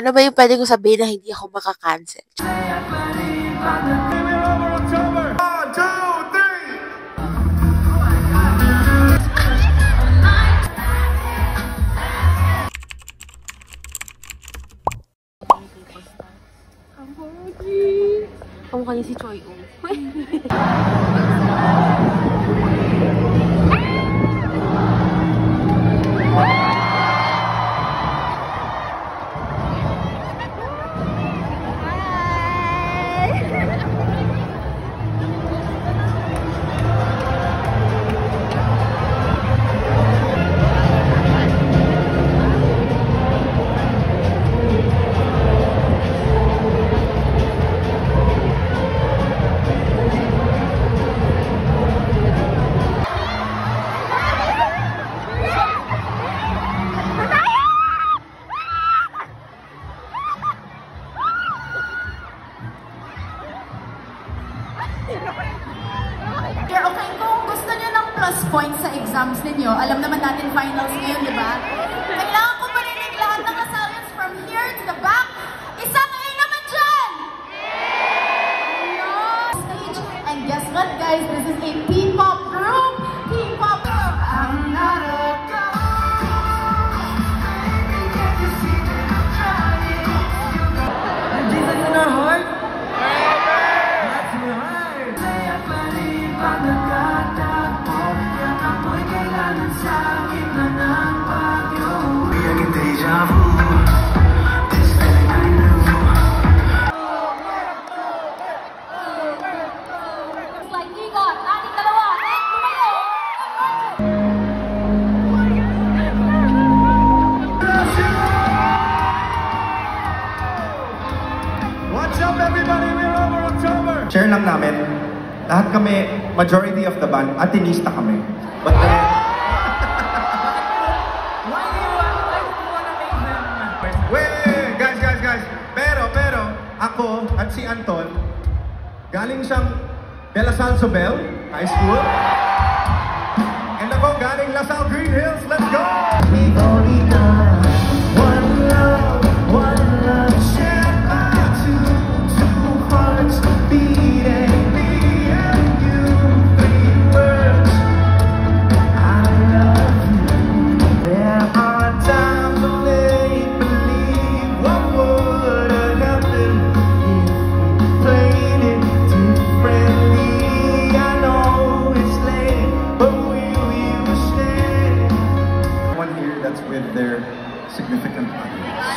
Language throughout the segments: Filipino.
Ano ba yung pwede ko sabihin na hindi ako makakancel? Kamukha niya si Choi Oh. Okay, kung gusto niyo ng plus points sa exams ninyo, alam naman natin finals ngayon, di ba? Kailangan ko marinig lahat ng Lasallians from here to the back. Isang A naman dyan! No! Stage. And guess what, guys? This is a P-pop group! P-pop group! I'm not a Jesus in our heart? Share lang namin, lahat kami, majority of the band, atinista kami. But then... Wait, guys. Pero, ako at si Anton, galing siyang De La Salle Sobel High School. And ako, galing La Salle Green Hills. Let's go! We've only got one love, shared by two hearts beating. With their significant others.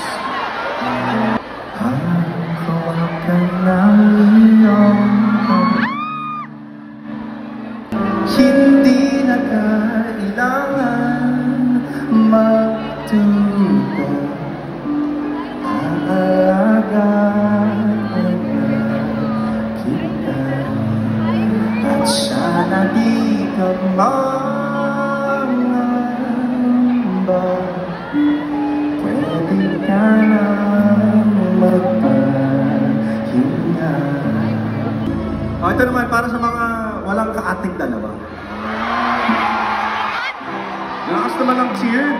Hindi na kailangan magtuto. Aalagaan kita at sana di ka pwede ka na magpahinga. Ito naman para sa mga walang kaating dalawa. Lakas naman ang cheer.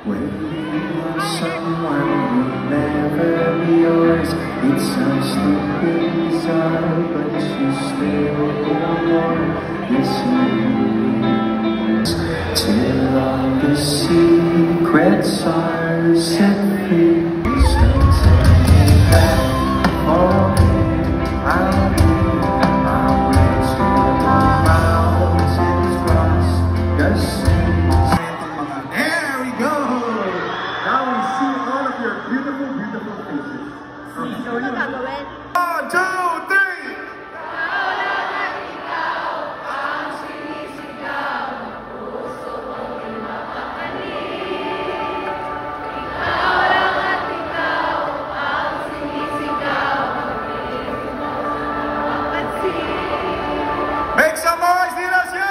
When you want someone will never be yours. It sounds stupid, bizarre, but you still want this till all the secrets are set free. Start turning back for me. I'll be on my way to the mountains, rocks, the seas. There we go! Now we see all of your beautiful faces. So you 1, 2, 3! Make some noise, Nilasyo!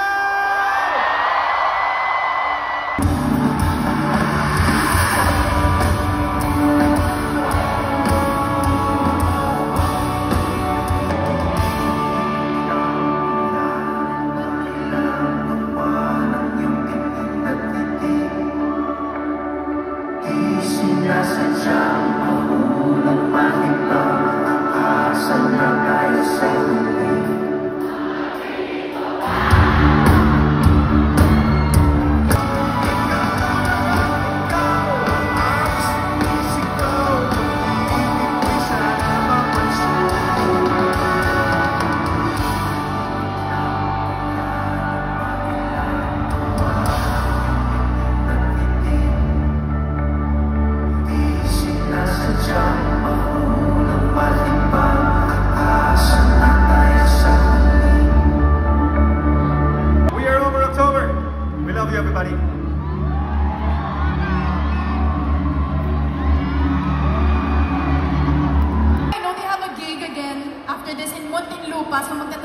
Sinasadyang ako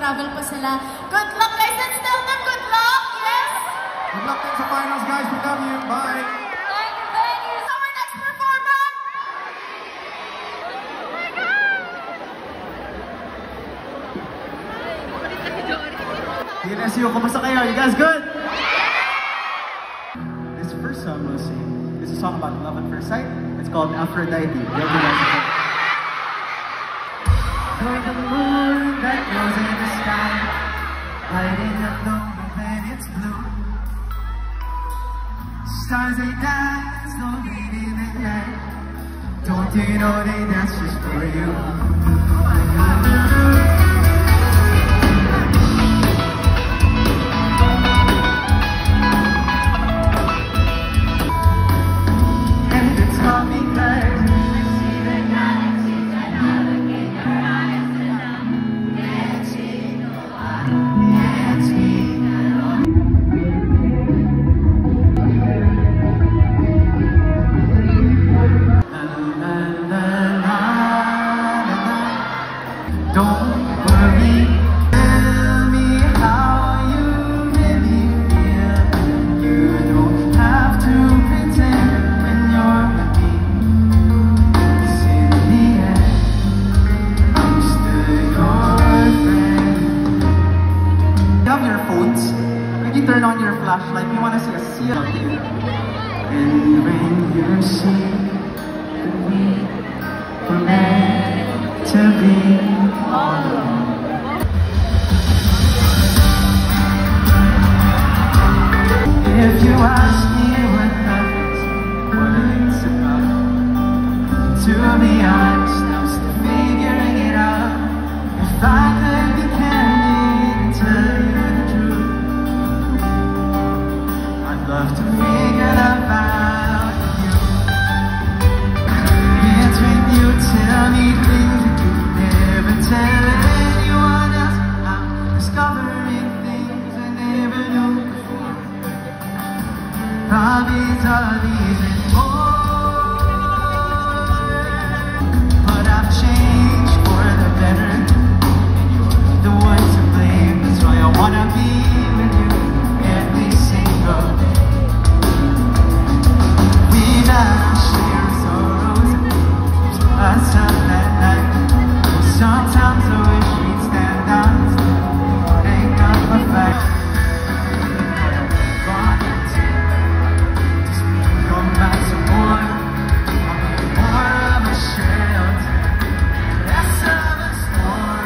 mag-travel pa sila. Good luck, guys. Let's tell them good luck. Yes? Good luck din sa finals, guys. We love you. Bye. Thank you. So our next performance. DNSU, kumusta kayo? You guys good? This first song we'll sing is a song about love at first sight. It's called Aphrodite. You recognize it? For the moon that goes in the sky, lighting up the planet's blue. Stars they dance, no leaving at night. Don't you know they dance just for you? And it's not because I see the galaxies that I look in your eyes and I'm dancing along, dancing along. Don't worry, tell me how you really feel. You don't have to pretend when you're with me. 'Cause in the end, I'm still your friend. You have your phones. When you turn on your flashlight, we want to see a sea of you. And when you see that we were meant to be all alone. If you ask me what love is, what it's about, to be honest, I'm still figuring it out. If I could be candid and tell you the truth, I'd love to figure love out with you. It's when you tell me things that you never tell anyone else. I'm discovering things I never knew before. Promise all these and more. But I've changed for the better, and you're the one to blame. That's why I wanna be with you every single day. We gotta share sorrows and dreams, us up that night. Sometimes I wish we'd stand out, take up a fight. Just come back some more, more of a shelter, less of a storm.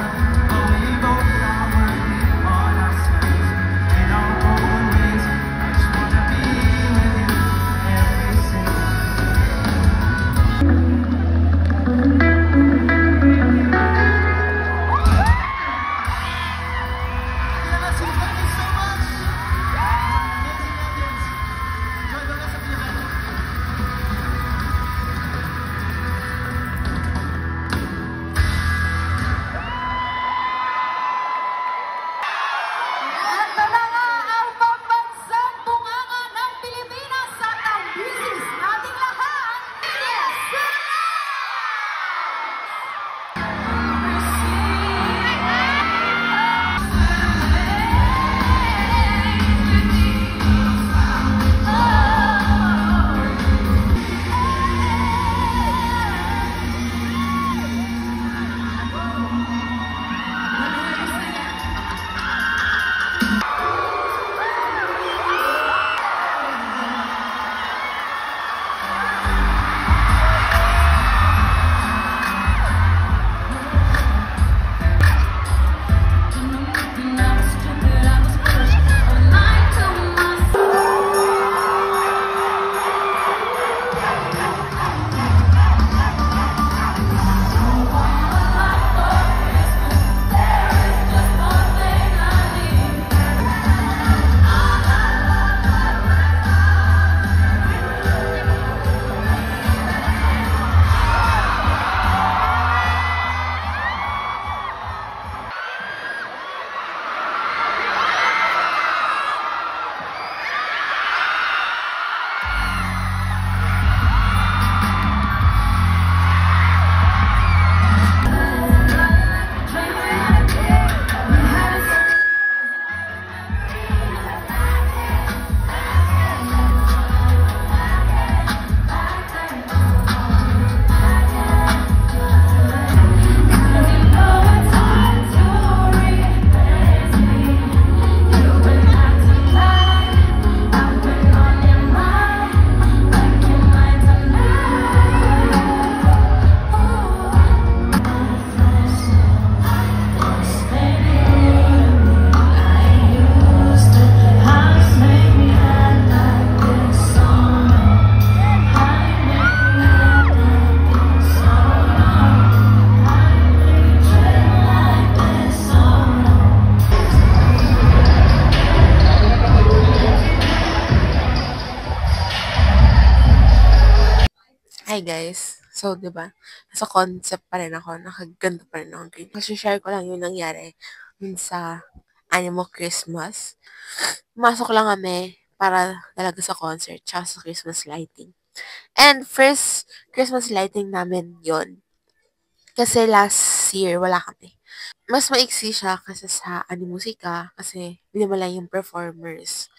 Hi guys. So, 'di ba? Nasa concept pa rin ako, nakaganda pa rin ako green. Kasi share ko lang yung nangyari dun sa Animo Christmas. Pumasok lang kami para talaga sa concert tsaka sa Christmas lighting. And first Christmas lighting namin yon. Kasi last year wala kami. Mas maiksi siya kasi sa Animusika kasi lima lang yung performers.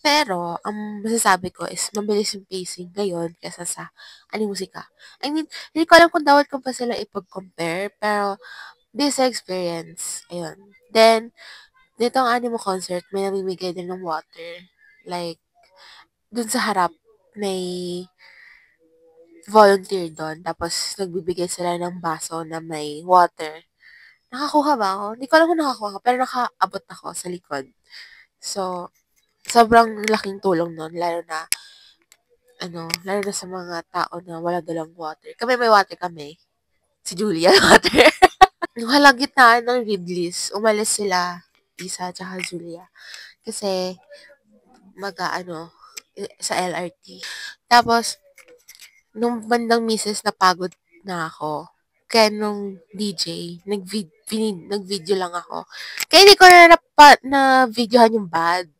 Pero, ang masasabi ko is mabilis yung pacing ngayon kaysa sa Animusika. I mean, hindi ko alam kung dapat ko pa sila ipag-compare, pero this experience, ayun. Then, dito ang Animo concert, may namimigay din ng water. Like, dun sa harap, may volunteer doon. Tapos, nagbibigay sila ng baso na may water. Nakakuha ba ako? Hindi ko alam kung nakakuha ako, pero nakaabot ako sa likod. So, sobrang laking tulong nun, lalo na sa mga tao na wala dalang water. Kami may water kami. Si Julia water. Nung halagitnaan ng Ridley's, umalis sila, Isa tsaka Julia. Kasi, sa LRT. Tapos, nung bandang misis, napagod na ako. Kaya nung DJ, nag-video lang ako. Kaya hindi ko na videohan yung bad.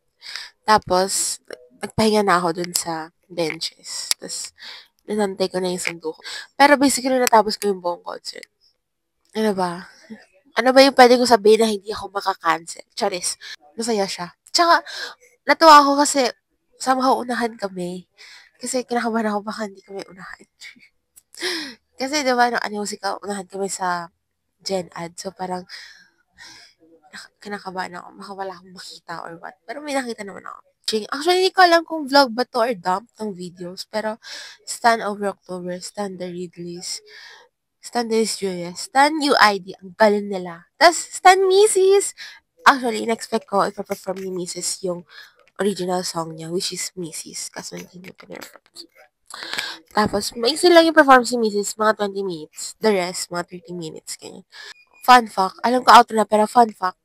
Tapos, nagpahinga na ako dun sa benches. Tapos, nanantay ko na yung sundo ko. Pero basically, natapos ko yung buong concert. Ano ba? Ano ba yung pwede ko sabihin na hindi ako makakancel? Charis. Masaya siya. Tsaka, natuwa ako kasi somehow unahan kami. Kasi kinakabahan ako baka hindi kami unahan. Kasi diba, no, musika, unahan kami sa Gen Ad. So, parang, kinakabahan ako. Baka wala akong makita or what. Pero may nakita naman ako. Actually, hindi ko alam kung vlog ba to or dump ng videos. Pero, Stan Over October, Stan The Ridleys, Stan Dennis Julius, Stan UID, ang galing nila. Tapos, Stan Mrs. Actually, in-expect ko ipa-perform ni Mrs. yung original song niya, which is Mrs. Kaso hindi niya pinarform. Tapos, maiksi lang yung performance ni Mrs. Mga 20 minutes. The rest, mga 30 minutes. Ganyan. Fun fact, alam ko outro na, pero fun fact,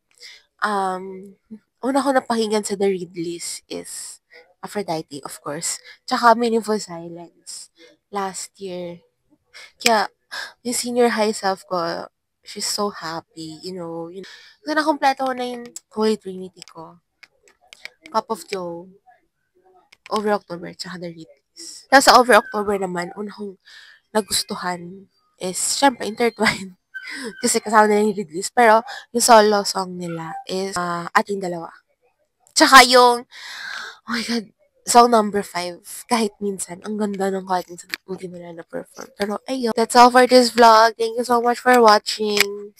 una ko napakinggan sa The Ridleys is Aphrodite, of course. Tsaka Meaningful Silence. Last year. Kaya, yung senior high self ko, she's so happy, Kasi nakompleto ko na yung Holy Trinity ko. Cup of Joe, Over October, tsaka The Ridleys. Tapos sa Over October naman, una kong nagustuhan is, syempre, Intertwine. Kasi kasama nila yung Ridleys. Pero, yung solo song nila is Ating Dalawa. Tsaka yung, oh my God, song number 5. Kahit minsan, ang ganda ng kahit minsan hindi nila na-perform. Pero, ayun. That's all for this vlog. Thank you so much for watching.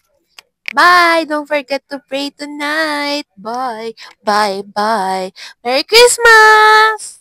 Bye! Don't forget to pray tonight. Bye. Bye. Bye. Merry Christmas!